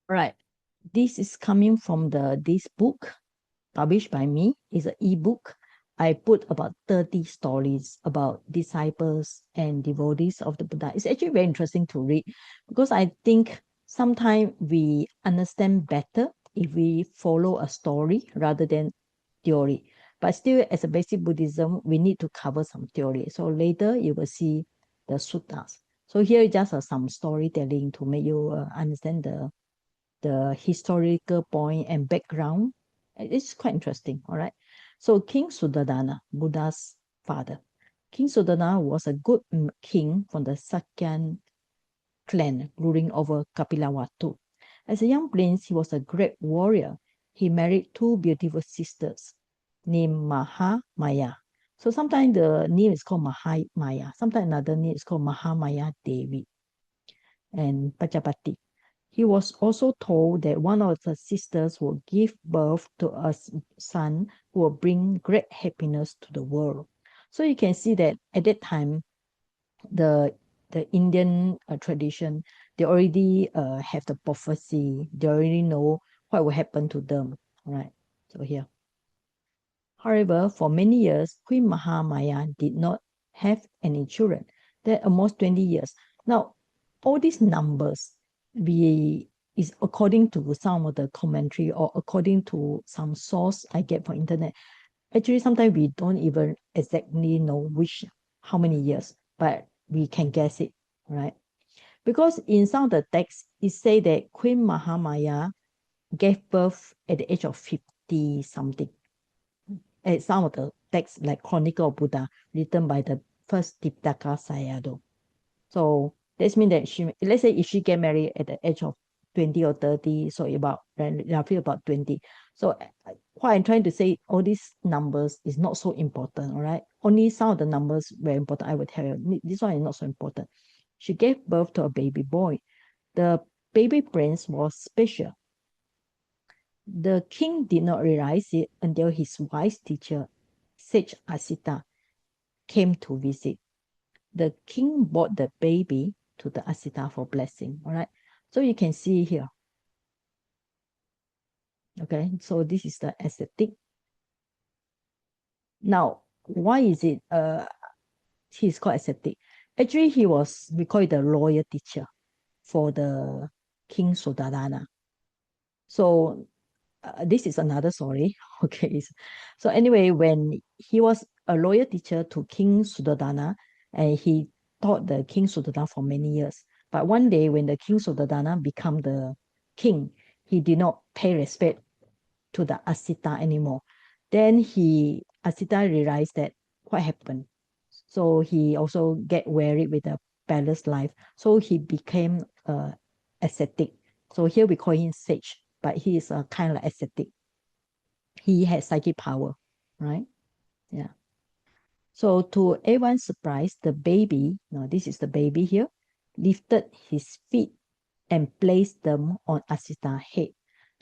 Right. This is coming from this book published by me. It's an ebook. I put about 30 stories about disciples and devotees of the Buddha. It's actually very interesting to read because I think sometimes we understand better if we follow a story rather than theory. But still, as a basic Buddhism, we need to cover some theory. So later you will see the suttas. So here just some storytelling to make you understand the historical point and background. It's quite interesting, all right? So King Suddhodana, Buddha's father. King Suddhodana was a good king from the Sakyan clan ruling over Kapilavastu. As a young prince, he was a great warrior. He married two beautiful sisters named Mahamaya. So sometimes the name is called Mahamaya. Sometimes another name is called Mahamaya Devi and Pajapati. He was also told that one of the sisters will give birth to a son who will bring great happiness to the world. So you can see that at that time, the Indian tradition, they already have the prophecy. They already know what will happen to them. All right. So here. However, for many years, Queen Mahamaya did not have any children. That almost 20 years. Now, all these numbers we is according to some of the commentary or according to some source I get from internet. Actually, sometimes we don't even exactly know how many years, but we can guess it, right? Because in some of the texts, it say that Queen Mahamaya gave birth at the age of 50 something. At some of the texts like Chronicle of Buddha, written by the first Tiptaka Sayadaw. So this means that let's say if she get married at the age of 20 or 30, so about roughly about 20. So what I'm trying to say, all these numbers is not so important, all right? Only some of the numbers very important, I will tell you. This one is not so important. She gave birth to a baby boy. The baby prince was special. The king did not realize it until his wise teacher, Sage Asita, came to visit. The king brought the baby to the Asita for blessing. All right. So you can see here. Okay. So this is the ascetic. Now, why is it he's called ascetic? Actually, we call it the royal teacher for the King Suddhodana. So this is another story. Okay. So anyway, when he was a loyal teacher to King Suddhodana, and he taught the King Suddhodana for many years. But one day, when the King Suddhodana became the king, he did not pay respect to the Asita anymore. Then Asita realized that what happened. So he also get weary with the palace life. So he became ascetic. So here we call him sage, but he is a kind of ascetic. He has psychic power, right? Yeah. So to everyone's surprise, the baby, now this is the baby here, lifted his feet and placed them on Asita's head.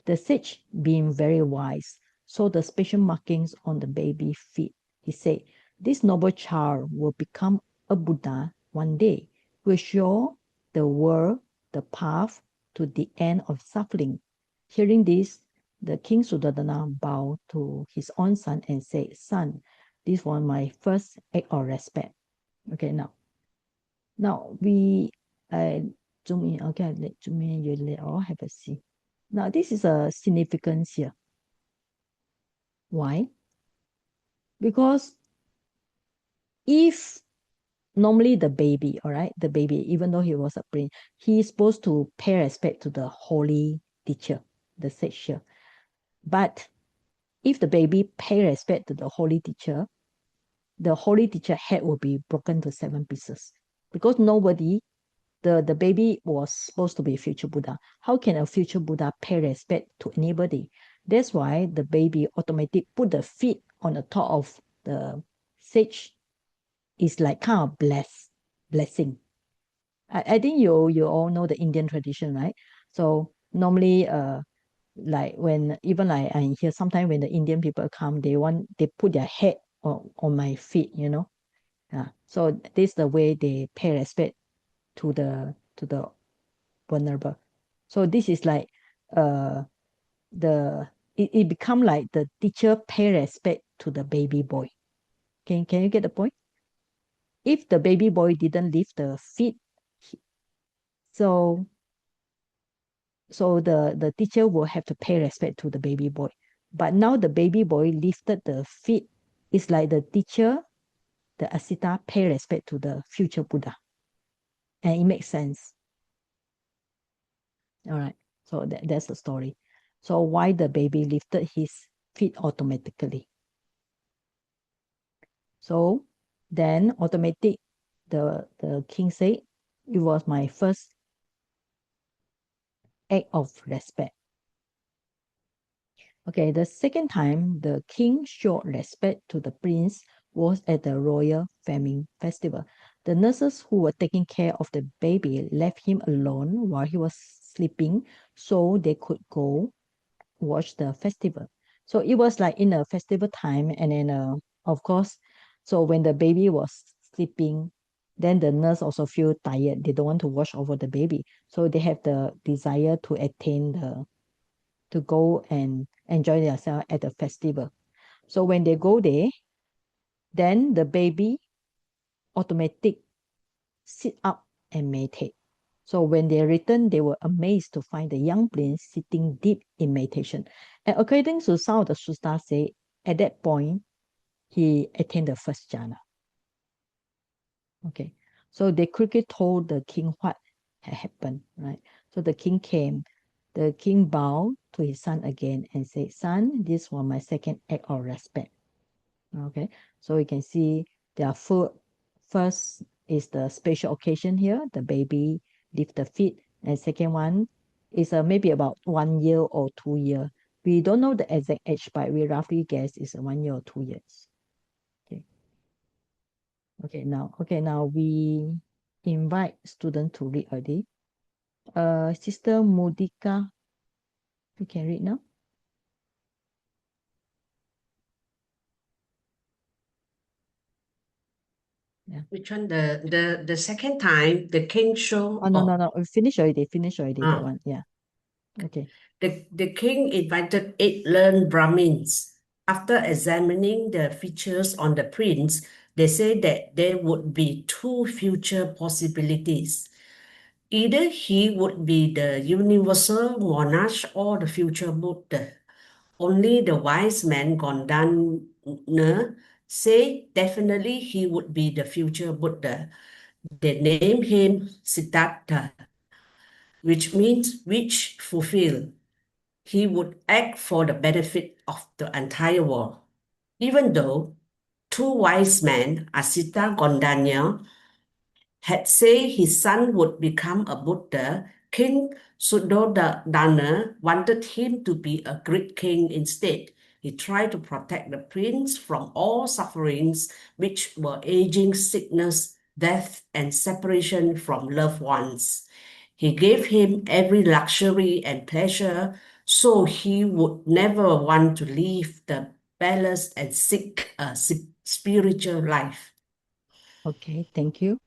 The sage, being very wise, saw the special markings on the baby's feet. He said, "This noble child will become a Buddha one day, will show the world the path to the end of suffering." Hearing this, the King Suddhodana bowed to his own son and said, "Son, this was my first act of respect." Okay, now we zoom in. Okay, let zoom in. You let all have a see. Now this is a significance here. Why? Because if normally the baby, all right, the baby, even though he was a prince, he is supposed to pay respect to the holy teacher, the sage here. But if the baby pay respect to the holy teacher head will be broken to 7 pieces because the baby was supposed to be a future Buddha. How can a future Buddha pay respect to anybody? That's why the baby automatically put the feet on the top of the sage. Is like kind of blessing. I think you all know the Indian tradition, right? So normally like when even like I hear sometimes when the Indian people come, they put their head on my feet, you know. Yeah. So this is the way they pay respect to the vulnerable. So this is like it become like the teacher pay respect to the baby boy. Can you get the point? If the baby boy didn't lift the feet, so the teacher will have to pay respect to the baby boy. But now the baby boy lifted the feet. It's like the teacher, the Asita, pay respect to the future Buddha. And it makes sense. All right. So that's the story. So why the baby lifted his feet automatically? So then automatic, the king said, it was my first act of respect. Okay, the second time the king showed respect to the prince was at the royal famine festival. The nurses who were taking care of the baby left him alone while he was sleeping so they could go watch the festival. So it was like in a festival time, and then of course, so when the baby was sleeping, then the nurse also feel tired. They don't want to watch over the baby, so they have the desire to attain to go and enjoy themselves at the festival. So when they go there, then the baby automatic sit up and meditate. So when they returned, they were amazed to find the young prince sitting deep in meditation. And according to some of the suttas say, at that point, he attained the first jhana. Okay. So they quickly told the king what had happened, right? So the king came. The king bowed to his son again and said, son, this was my second act of respect. Okay. So you can see their first is the special occasion here, the baby lift the feet, and second one is maybe about 1 year or 2 year. We don't know the exact age, but we roughly guess it's 1 year or 2 years. Okay. Okay, now we invite students to read already. Sister Mudika, you can read now. Yeah. Which one? The second time the king showed. Oh no, we finish already. That one. Yeah. Okay. The king invited 8 learned Brahmins. After examining the features on the prince, they said that there would be 2 future possibilities. Either he would be the universal monarch or the future Buddha. Only the wise man Gondwana say definitely he would be the future Buddha. They named him Siddhartha, which means wish fulfilled. He would act for the benefit of the entire world. Even though 2 wise men, Asita Gondanya, had said his son would become a Buddha, King Suddhodana wanted him to be a great king instead. He tried to protect the prince from all sufferings, which were aging, sickness, death, and separation from loved ones. He gave him every luxury and pleasure, so he would never want to leave the palace and seek a spiritual life. Okay, thank you.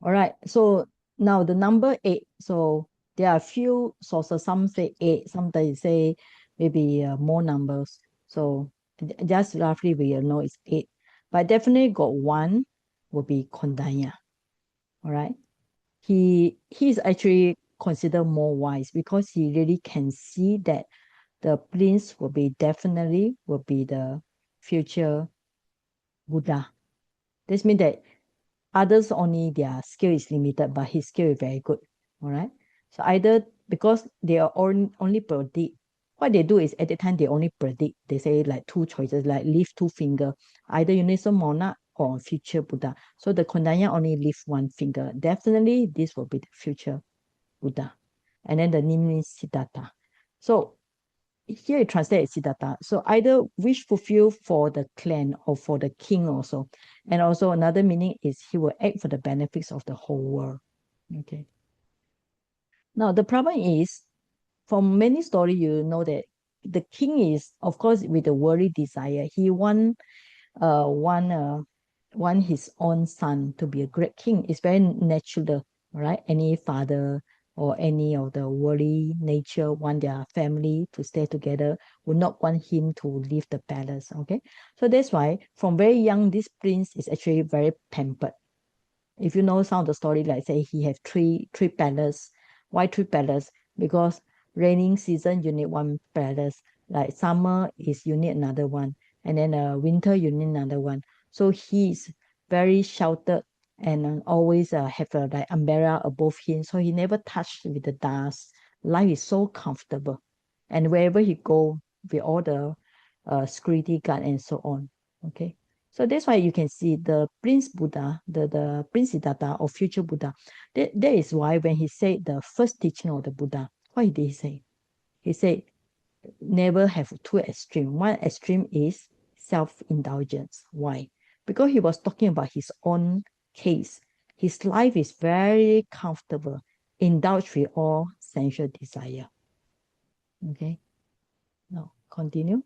All right. So now the number 8. So there are a few sources. Some say 8, some they say maybe more numbers. So just roughly we know it's 8. But definitely got one will be Kondanya. All right. He's actually considered more wise because he really can see that the prince will be the future Buddha. This means that others only their skill is limited, but his skill is very good. All right. So either because they are only predict, what they do is at the time they only predict. They say like 2 choices, like lift 2 finger, either universal monarch or future Buddha. So the Kondanya only lift 1 finger. Definitely this will be the future Buddha. And then the name is Siddhartha. So here it translates Siddhartha. So either wish fulfill for the clan or for the king also. And also another meaning is he will act for the benefits of the whole world. Okay. Now the problem is, from many stories, you know that the king is, of course, with a worldly desire. He want his own son to be a great king. It's very natural, right? Any father or any of the worldly nature want their family to stay together, would not want him to leave the palace. Okay, so that's why from very young, this prince is actually very pampered. If you know some of the story, like say he have three palace. Why three palace? Because raining season you need one palace, like summer is you need another one, and then winter you need another one. So he's very sheltered and always have a like umbrella above him, so he never touched with the dust. Life is so comfortable, and wherever he go with all the security guard and so on. Okay, so that's why you can see the Prince Buddha, the Prince Siddhartha or future Buddha. That is why when he said the first teaching of the Buddha, what did he say? He said, never have two extremes. One extreme is self-indulgence. Why? Because he was talking about his own case. His life is very comfortable, indulge with all sensual desire. Okay, now continue.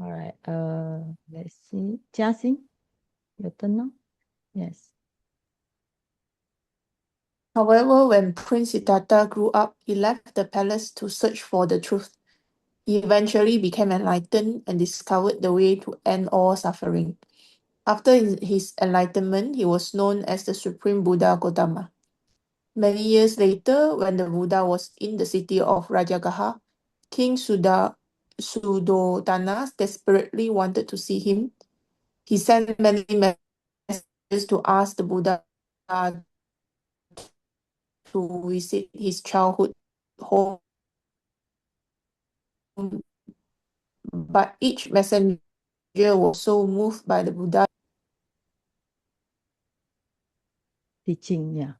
All right, let's see. Jiaxing, your turn now. Yes. However, when Prince Siddhartha grew up, he left the palace to search for the truth. He eventually became enlightened and discovered the way to end all suffering. After his enlightenment, he was known as the Supreme Buddha Gautama. Many years later, when the Buddha was in the city of Rajagaha, King Suddhodana desperately wanted to see him. He sent many messages to ask the Buddha to visit his childhood home, but each messenger was so moved by the Buddha Teaching, yeah.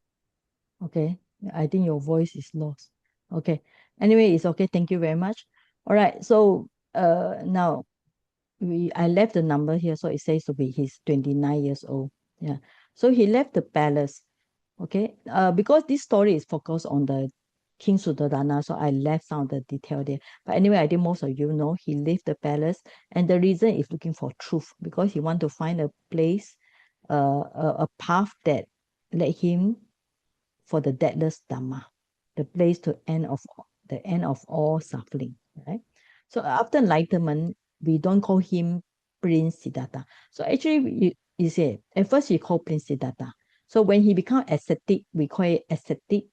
Okay, I think your voice is lost. Okay, anyway, it's okay. Thank you very much. All right, so now I left the number here, so it says to be he's 29 years old. Yeah, so he left the palace. Okay, because this story is focused on the King Suddhodana, so I left some of the detail there. But anyway, I think most of you know he left the palace, and the reason is looking for truth, because he want to find a place, a path that let him for the deathless Dhamma, the place to end of the end of all suffering. Right. So after enlightenment, we don't call him Prince Siddhartha. So actually, you say at first he called Prince Siddhartha. So when he become ascetic, we call it ascetic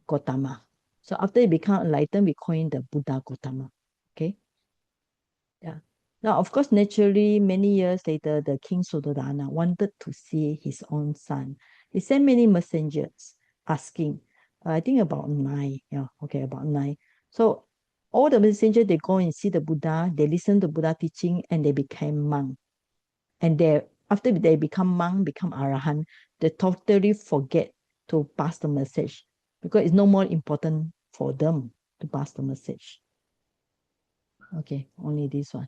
Gautama. So after he become enlightened, we call him the Buddha Gautama. Okay. Yeah. Now, of course, naturally, many years later, the King Suddhodana wanted to see his own son. He sent many messengers asking, I think about nine. Yeah, okay, about nine. So all the messengers, they go and see the Buddha, they listen to Buddha teaching, and they became monk. And after they become monk, become Arahant, they totally forget to pass the message because it's no more important for them to pass the message. Okay, only this one.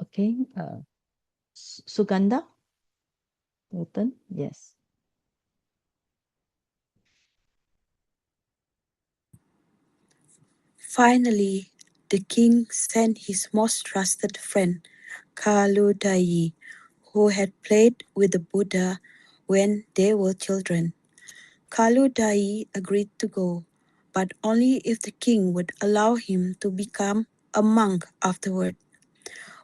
Okay, Suganda, Newton, yes. Finally, the king sent his most trusted friend, Kaludai, who had played with the Buddha when they were children. Kaludai agreed to go, but only if the king would allow him to become a monk afterward.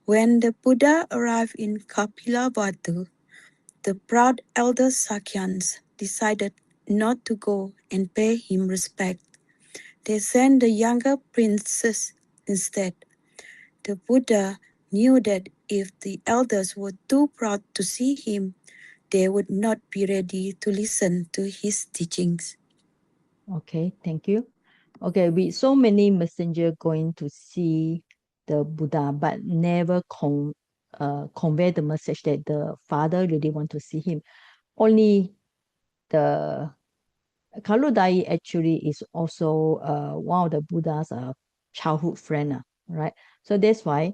When the Buddha arrived in Kapilavatthu, the proud elder Sakyans decided not to go and pay him respect. They sent the younger princes instead. The Buddha knew that if the elders were too proud to see him, they would not be ready to listen to his teachings. Okay, thank you. Okay, with so many messenger going to see the Buddha, but never convey the message that the father really want to see him. Only the Kaludai actually is also one of the Buddha's childhood friend, right? So that's why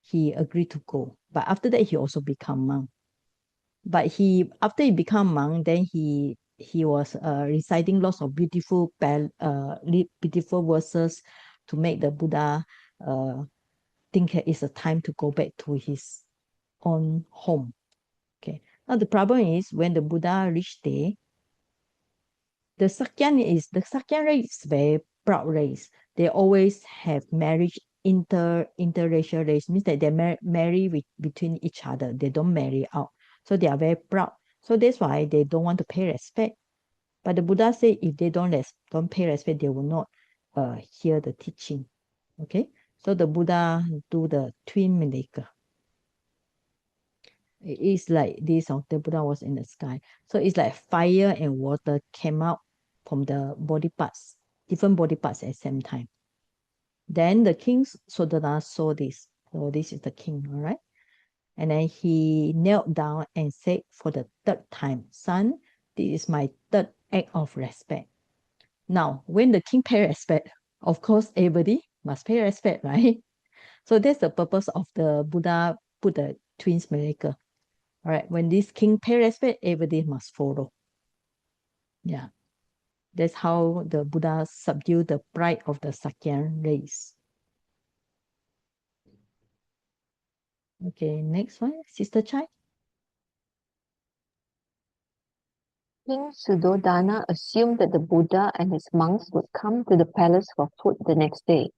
he agreed to go. But after that, he also become monk. But after he become monk, then he was reciting lots of beautiful verses to make the Buddha think it's a time to go back to his own home. Okay, Now the problem is when the Buddha reached there, the Sakyan race is very proud race. They always have marriage interracial race, means that they marry between each other. They don't marry out. So they are very proud. So that's why they don't want to pay respect. But the Buddha said if they don't pay respect, they will not hear the teaching. Okay, so the Buddha do the twin miracle. It is like this of the Buddha was in the sky. So it's like fire and water came out from the body parts, different body parts at the same time. Then the king Suddhodana saw this. So this is the king, all right? And then he knelt down and said for the third time, son, this is my third act of respect. Now, when the king pay respect, of course, everybody must pay respect, right? So that's the purpose of the Buddha put the twins miracle. All right, when this king pay respect, everybody must follow. Yeah, that's how the Buddha subdued the pride of the Sakyan race. Okay, next one, Sister Chai. King Suddhodana assumed that the Buddha and his monks would come to the palace for food the next day,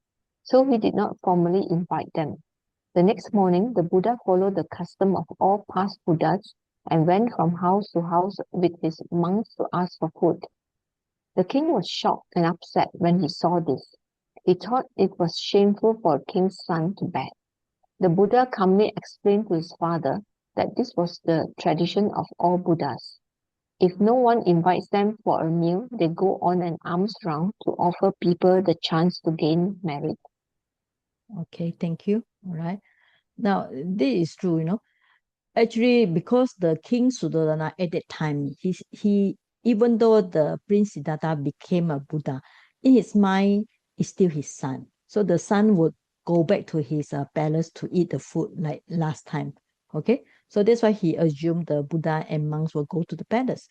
so he did not formally invite them. The next morning, the Buddha followed the custom of all past Buddhas and went from house to house with his monks to ask for food. The king was shocked and upset when he saw this. He thought it was shameful for a king's son to beg. The Buddha calmly explained to his father that this was the tradition of all Buddhas. If no one invites them for a meal, they go on an alms round to offer people the chance to gain merit. Okay, thank you. All right. Now, this is true. Actually, because the king Suddhodana at that time, he even though the Prince Siddhartha became a Buddha, in his mind is still his son. So the son would go back to his palace to eat the food like last time. Okay, so that's why he assumed the Buddha and monks will go to the palace.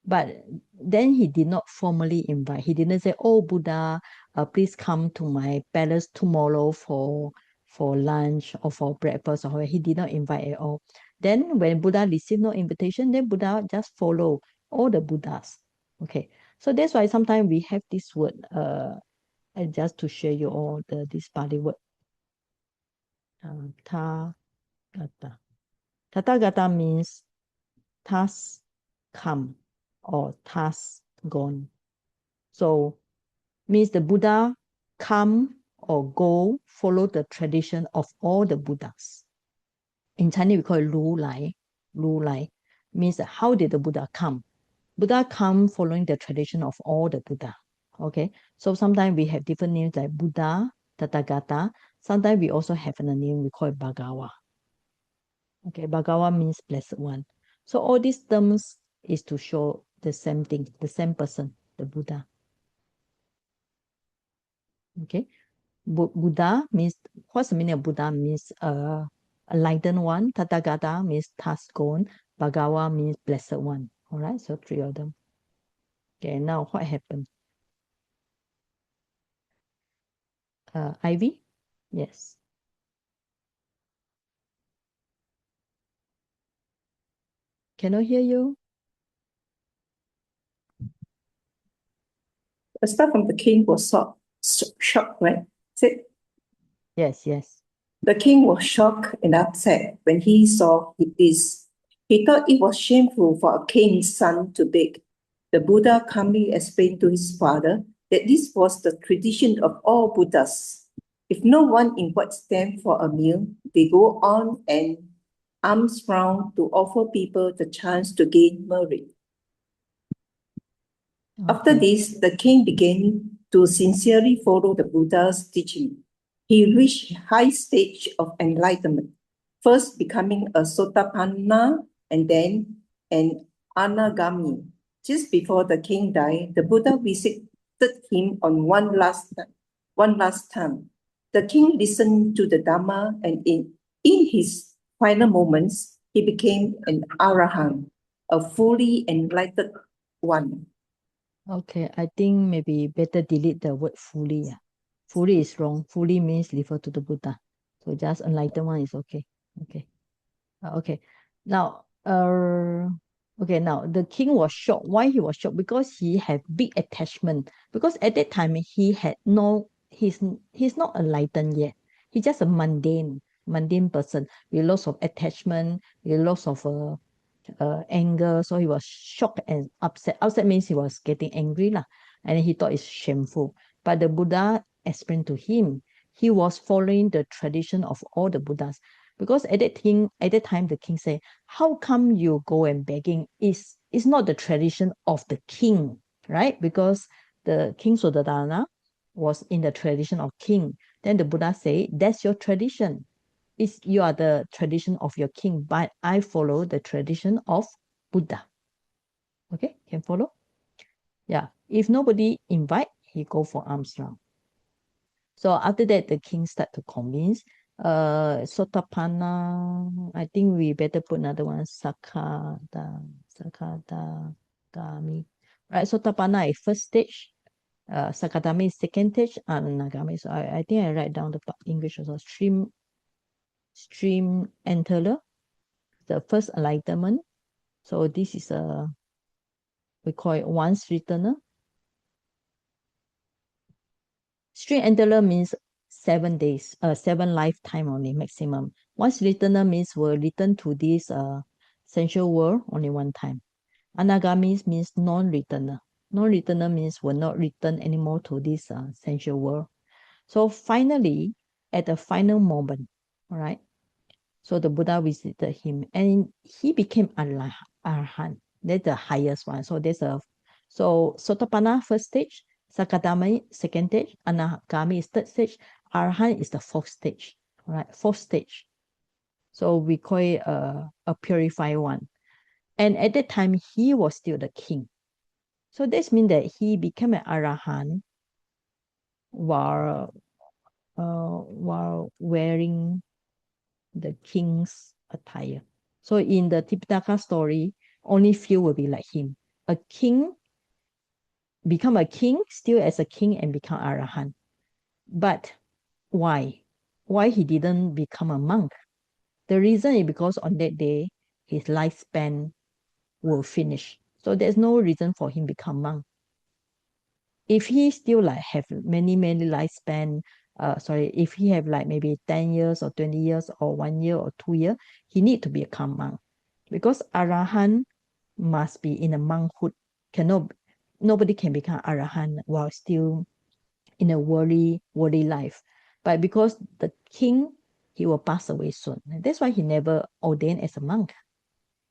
But then he did not formally invite. He didn't say, "Oh Buddha, please come to my palace tomorrow for lunch or for breakfast." Or he did not invite at all. Then when Buddha received no invitation, then Buddha just follow all the Buddhas. Okay, so that's why sometimes we have this word. And just to share you all this Pali word. Tathagata. Tathagata means task come or task gone. So means the Buddha come or go follow the tradition of all the Buddhas. In Chinese we call it Lu Lai. Lu Lai means how did the Buddha come? Buddha come following the tradition of all the Buddha. Okay, so sometimes we have different names like Buddha, Tathagata. Sometimes we also have a name we call it Bhagawa. Okay, Bhagawa means blessed one. So all these terms is to show the same thing, the same person, the Buddha. Okay, Buddha means, what's the meaning of Buddha? Means enlightened one. Tathagata means task gone. Bhagawa means blessed one. All right, so three of them. Okay, now what happened? Ivy? Yes. Can I hear you? The staff of the king was shocked, right? Yes, yes. The king was shocked and upset when he saw this. He thought it was shameful for a king's son to beg. The Buddha calmly explained to his father that this was the tradition of all Buddhas. If no one invites them for a meal, they go on an alms round to offer people the chance to gain merit. After this, the king began to sincerely follow the Buddha's teaching. He reached high stage of enlightenment, first becoming a Sotapanna and then an Anagami. Just before the king died, the Buddha visited him on one last time. The king listened to the Dhamma, and in his final moments, he became an Arahant, a fully enlightened one. Okay, I think maybe better delete the word fully. Yeah. Fully is wrong. Fully means refer to the Buddha. So just enlightened one is okay. Okay. Okay. Now, Okay, now the king was shocked. Why he was shocked? Because he had big attachment. Because at that time he's not enlightened yet. He's just a mundane person with lots of attachment, with lots of anger. So he was shocked and upset. Upset means he was getting angry lah, and he thought it's shameful. But the Buddha explained to him he was following the tradition of all the Buddhas. Because at that time the king said, how come you go and begging? It's not the tradition of the king, right? Because the King Suddhodana was in the tradition of king. Then the Buddha said, that's your tradition. You are the tradition of your king, but I follow the tradition of Buddha. Okay, can follow? Yeah. If nobody invite, he go for arms round. So after that, the king start to convince. Sotapanna, I think we better put another one. Sakadagami. Right, Sotapanna is first stage. Sakadami is second stage, and Nagami. So I think I write down the English also. Stream enterer, the first enlightenment. So this is we call it once returner. Stream enterer means 7 days, 7 lifetime only maximum. Once returner means will return to this sensual world only one time. Anagami means non-returner. Non-returner means will not return anymore to this sensual world. So finally, at the final moment, all right, so the Buddha visited him and he became Arhat. That's the highest one. So Sotapanna first stage, Sakadami second stage, Anagami is third stage, Arhat is the fourth stage. All right, fourth stage. So we call it a purified one. And at that time, he was still the king. So this means that he became an Arahant while wearing the king's attire. So in the Tipitaka story, only few will be like him. A king become a king, still as a king and become Arahant. But why? Why he didn't become a monk? The reason is because on that day, his lifespan will finish. So there's no reason for him become monk. If he still like have many lifespan, if he have like maybe 10 years or 20 years or 1 year or 2 years, he need to become monk. Because Arahant must be in a monkhood. Nobody can become Arahant while still in a worldly life. But because the king, he will pass away soon. And that's why he never ordained as a monk.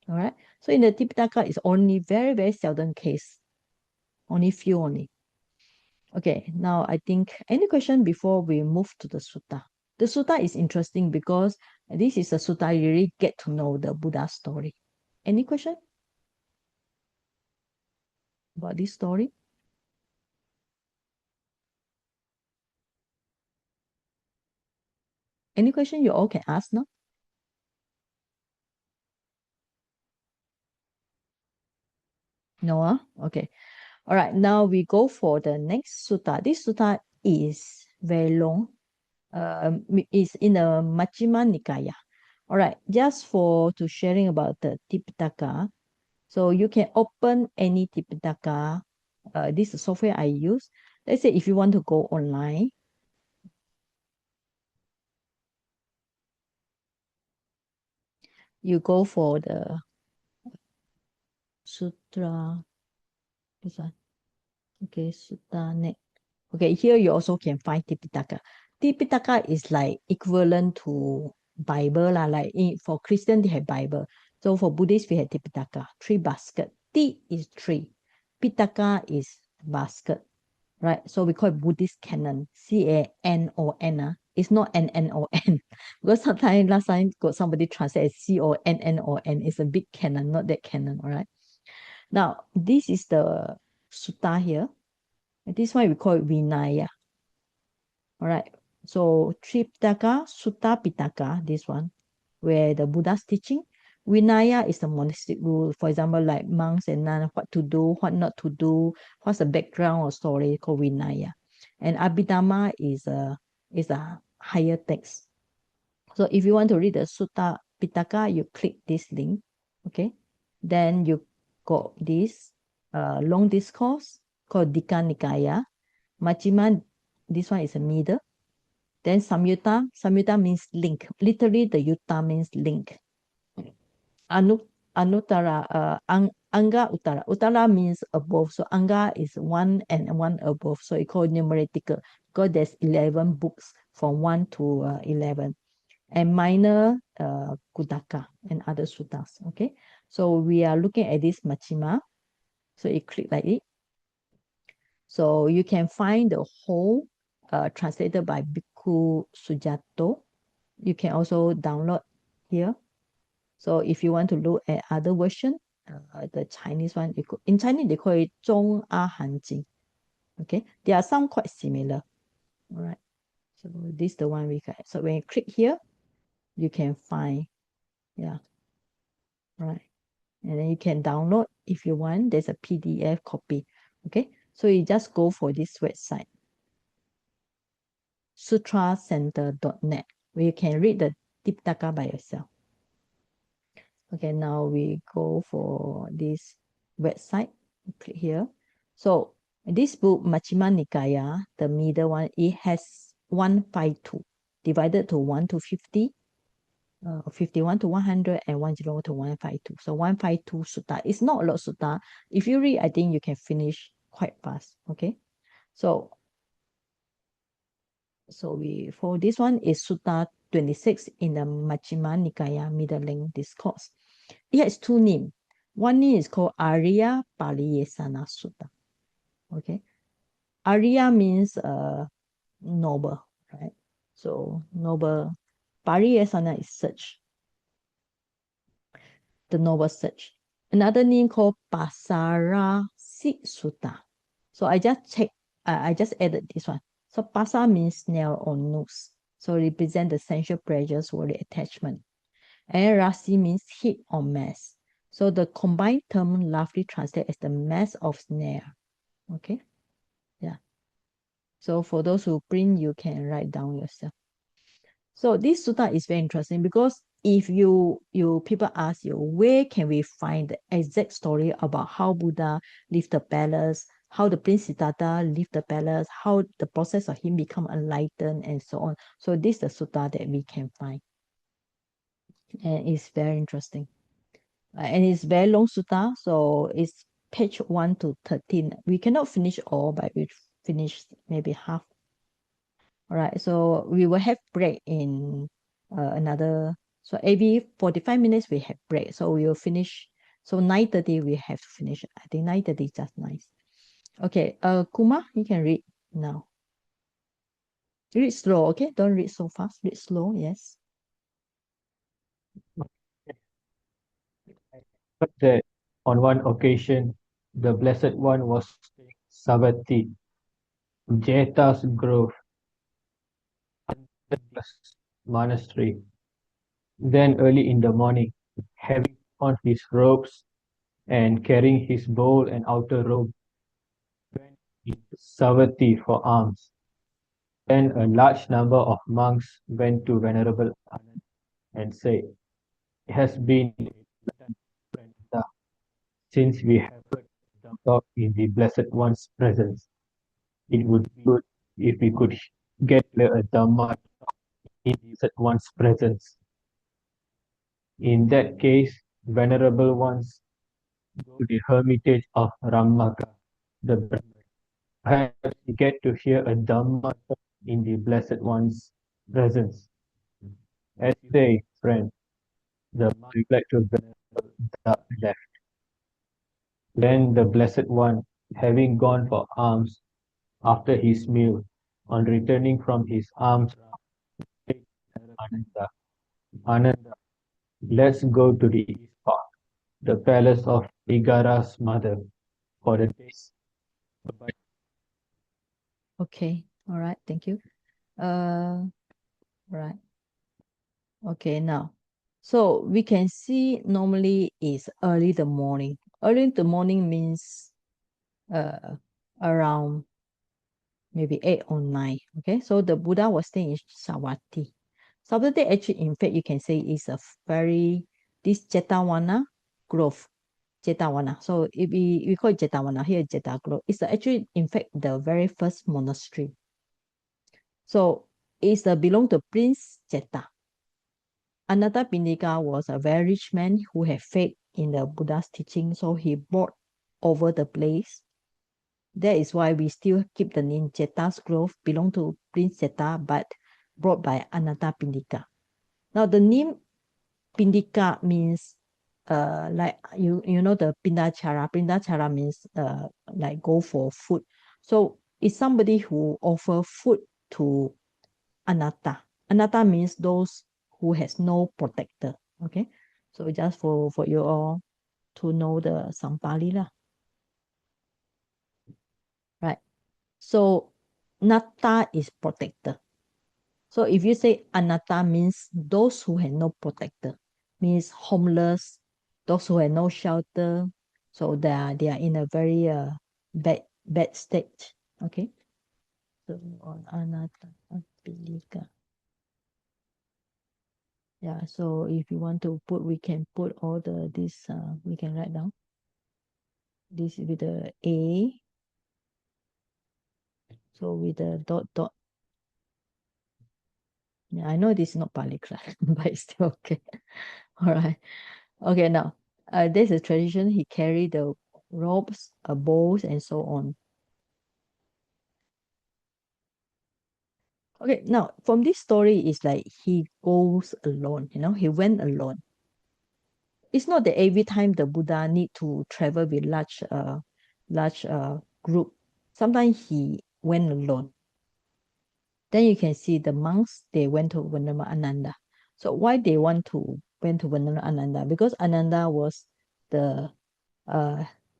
All right. So in the Tipitaka, it's only very seldom case. Only few only. Okay, now I think any question before we move to the sutta? The sutta is interesting because this is a sutta you really get to know the Buddha story. Any question about this story? Any question you all can ask now? No? Okay. All right, now we go for the next sutta. This sutta is very long. It's in the Majjhima Nikaya. All right, just to sharing about the Tipitaka. So you can open any Tipitaka. This is software I use. Let's say if you want to go online, you go for the Sutra. This one. Okay, Sutta Net. Okay, here you also can find Tipitaka. Tipitaka is like equivalent to Bible lah. Like for Christian, they have Bible. So for Buddhist, we have Tipitaka, 3 basket. Ti is 3. Pitaka is basket, right? So we call it Buddhist canon, CANON. It's not NNON. Because sometimes last time got somebody translate CONNON. It's a big canon, not that canon, all right? Now, this is the sutta here. This one we call it Vinaya. All right. So Tripitaka, Sutta Pitaka, this one, where the Buddha's teaching. Vinaya is the monastic rule. For example, like monks and nuns, what to do, what not to do, what's the background or story called Vinaya. And Abhidhamma is a higher text. So if you want to read the Sutta Pitaka, you click this link. Okay, then you got this long discourse called Dika Nikaya. Majjhima, this one is a middle. Then Samyutta means link. Literally, the Yutta means link. Anuttara, Anga Uttara. Uttara means above. So Anga is one and one above. So it's called numeratical because there's 11 books from 1 to 11. And minor Kudaka and other suttas. Okay, so we are looking at this Majjhima. So you click like it. So you can find the whole translated by Bhikkhu Sujato. You can also download here. So if you want to look at other version, the Chinese one, in Chinese they call it Zhong A Han Jing. Okay, there are some quite similar. All right, so this is the one we got. So when you click here, you can find, yeah, right. And then you can download if you want. There's a PDF copy. Okay, so you just go for this website, sutracenter.net, where you can read the Tipitaka by yourself. Okay, now we go for this website. Click here. So this book, Majjhima Nikaya, the middle one, it has 152 divided to 1 to 50, 51 to 100, and 10 to 152. So 152 sutta. It's not a lot of sutta. If you read, I think you can finish quite fast. Okay, so we for this one is Sutta 26 in the Majjhima Nikaya Middle Length Discourse. It has two names. One name is called Arya Pariyesana Sutta. Okay, Arya means noble, right? So noble. Pariyesana is search, the noble search. Another name called Pasara Sutta. So I just checked. I just added this one. So pasa means snail or noose. So represent the sensual pleasures or the attachment. And rasi means heat or mass. So the combined term roughly translates as the mass of snare. Okay, yeah. So for those who print, you can write down yourself. So this sutta is very interesting because if you people ask you, where can we find the exact story about how Buddha left the palace, how the Prince Siddhartha left the palace, how the process of him become enlightened, and so on. So this is the sutta that we can find, and it's very interesting. And it's very long sutta, so it's page 1 to 13. We cannot finish all, but we finish maybe half. All right, so we will have break in another, so every 45 minutes we have break, so we will finish. So 9:30 we have to finish. I think 9:30 is just nice. Okay, Kuma, you can read now. Read slow, okay? Don't read so fast. Read slow, yes. But that on one occasion, the Blessed One was staying Savatthi, Jeta's grove, monastery. Then early in the morning, having on his robes and carrying his bowl and outer robe, went into Savatthi for alms. Then a large number of monks went to Venerable Ananda and said, "It has been since we have heard the talk in the Blessed One's presence. It would be good if we could get a Dhamma in the Blessed One's presence. In that case, Venerable Ones go to the hermitage of Ramaka, the Brahman. Perhaps we get to hear a Dhamma in the Blessed One's presence." "As you say, friend," the monk replied to Venerable left. Then the Blessed One, having gone for alms after his meal, on returning from his alms round, Ananda, "Ananda, let's go to the East Park, the palace of Igara's mother, for the days." Okay, all right, thank you. Right. Okay, now, so we can see normally is early the morning. Early in the morning means around maybe 8 or 9. Okay, so the Buddha was staying in Savatthi. Savatthi actually, in fact, you can say is a very, this Jetavana grove, Jetavana. So if we call it Jetavana, here Jeta Grove. It's actually, in fact, the very first monastery. So it's belong to Prince Jeta. Anathapindika was a very rich man who had faith in the Buddha's teaching, so he bought over the place. That is why we still keep the name Jeta's Grove, belong to Prince Jeta, but brought by Anathapindika. Now the name Pindika means like you know the Pindachara. Pindachara means like go for food. So it's somebody who offer food to Anatta. Anatta means those who has no protector. Okay. So just for you all to know the Sampali lah. Right. So Natta is protector. So if you say Anatta means those who have no protector, means homeless, those who have no shelter. So they are in a very bad state. Okay. So on Anatta Pilika. Yeah, so if you want to put, we can put all this, we can write down. This with the A. So with the dot. Yeah, I know this is not Pali class, but it's still okay. All right. Okay, now, there's a tradition. He carried the ropes, bowls, and so on. Okay, now, from this story, it's like he goes alone, he went alone. It's not that every time the Buddha need to travel with large group. Sometimes he went alone. Then you can see the monks, they went to Venerable Ananda. So why they went to Venerable Ananda? Because Ananda was the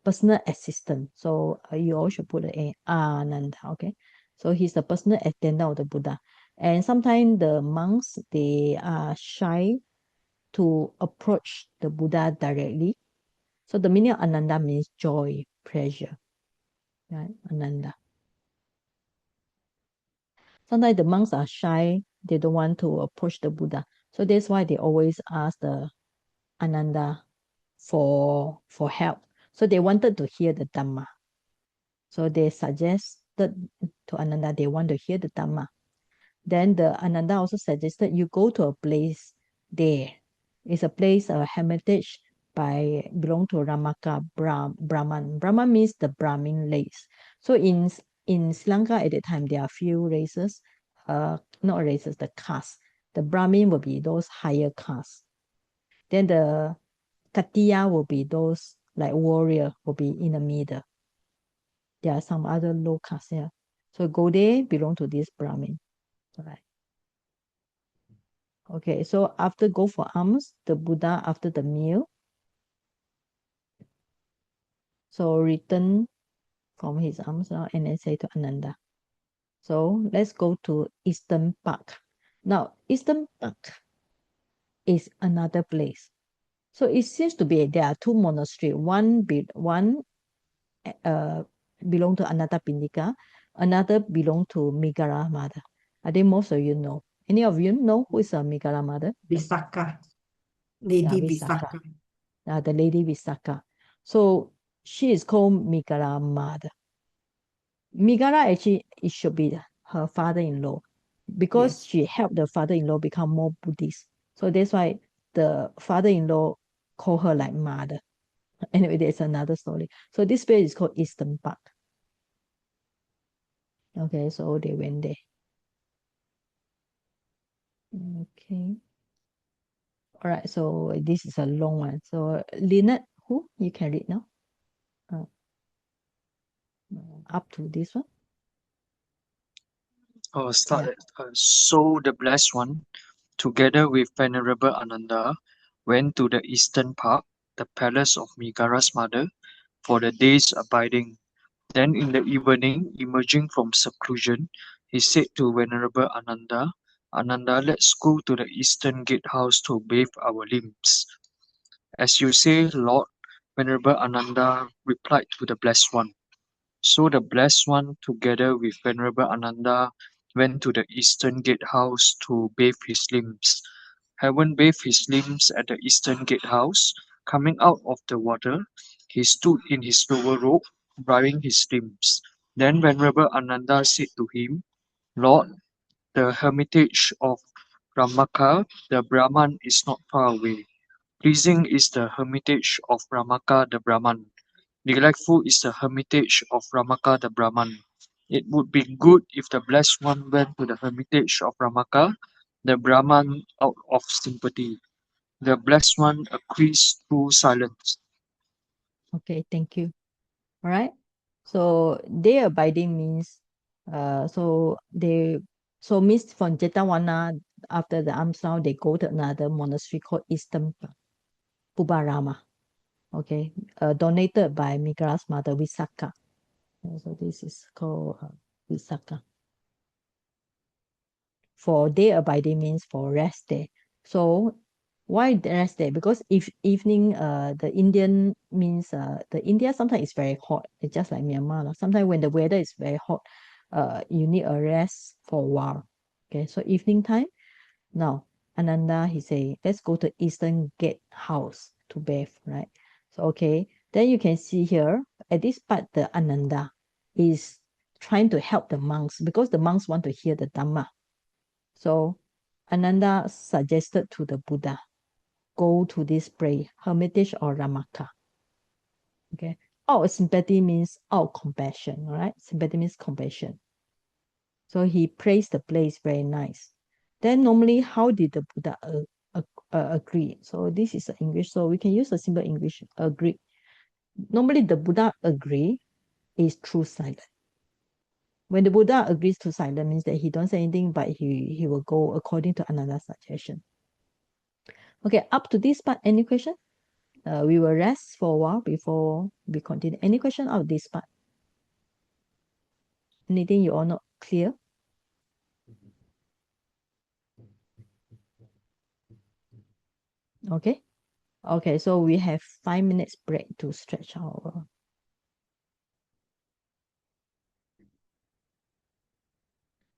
personal assistant. So you all should put a Ananda, okay? So he's the personal attendant of the Buddha. And sometimes the monks, they are shy to approach the Buddha directly. So the meaning of Ananda means joy, pleasure, right? Ananda. Sometimes the monks are shy, they don't want to approach the Buddha. So that's why they always ask the Ananda for help. So they wanted to hear the Dhamma. So they suggested to Ananda, they want to hear the Dhamma. Then the Ananda also suggested you go to a place there. It's a place, a hermitage belong to Ramaka Brahman. Brahman means the Brahmin race. So in Sri Lanka at that time, there are few races, not races, the castes. The Brahmin will be those higher castes. Then the Katiya will be those like warrior, will be in the middle. There are some other low castes here. So go there, belong to this Brahmin. All right. Okay, so after go for alms, the Buddha, after the meal, so return from his alms and then say to Ananda. So let's go to Eastern Park. Now, Eastern Park is another place. So it seems to be there are two monasteries. One belong to Anathapindika, another belong to Megara Mother. I think most of you know. Any of you know who is a Megara Mother? Visakha. Lady Visakha. Visakha. The Lady Visakha. So she is called Megara Mother. Megara actually, it should be her father-in-law because Yes. she helped the father-in-law become more Buddhist. So that's why the father-in-law call her like mother. Anyway, there's another story. So this place is called Eastern Park. Okay, so they went there. Okay. All right, so this is a long one. So Lynette, who you can read now? Up to this one. Start Yeah. it. So the Blessed One, together with Venerable Ananda, went to the Eastern Park, the palace of Megara's mother, for the day's abiding. Then in the evening, emerging from seclusion, he said to Venerable Ananda, Ananda, let's go to the Eastern Gatehouse to bathe our limbs. As you say, Lord, Venerable Ananda replied to the Blessed One. So the Blessed One, together with Venerable Ananda, went to the Eastern Gatehouse to bathe his limbs. Having bathed his limbs at the Eastern Gatehouse, Coming out of the water, he stood in his lower robe, drying his limbs. Then Venerable Ananda said to him, Lord, the hermitage of Ramaka the Brahman is not far away. Pleasing is the hermitage of Ramaka the Brahman. Delightful is the hermitage of Ramaka the Brahman. It would be good if the Blessed One went to the hermitage of Ramaka the Brahman out of sympathy. The Blessed One agrees through silence. Okay, thank you. All right. So day abiding means so means from Jetavana, after the alms round, they go to another monastery called Eastern Pubarama. Okay, donated by Migara's mother Visakha. So this is called Visakha. For day abiding means for rest day. So why rest day? Because if evening, the Indian means the India sometimes is very hot. It's just like Myanmar. Sometimes when the weather is very hot, you need a rest for a while. Okay, so evening time. Now Ananda he say, let's go to Eastern Gate House to bathe, right? So okay, then you can see here at this part the Ananda is trying to help the monks because the monks want to hear the Dhamma. So Ananda suggested to the Buddha, go to this place, hermitage or Ramaka. Okay. Out sympathy means out compassion, all right? Sympathy means compassion. So he praised the place very nice. Then normally, how did the Buddha agree? So this is English, so we can use a simple English, agree. Normally, the Buddha agree is through silence. When the Buddha agrees to silence means that he don't say anything, but he will go according to Ananda's suggestion. Okay, up to this part, any question? We will rest for a while before we continue. Any question out of this part? Anything you are not clear? Okay. Okay, so we have 5 minutes break to stretch our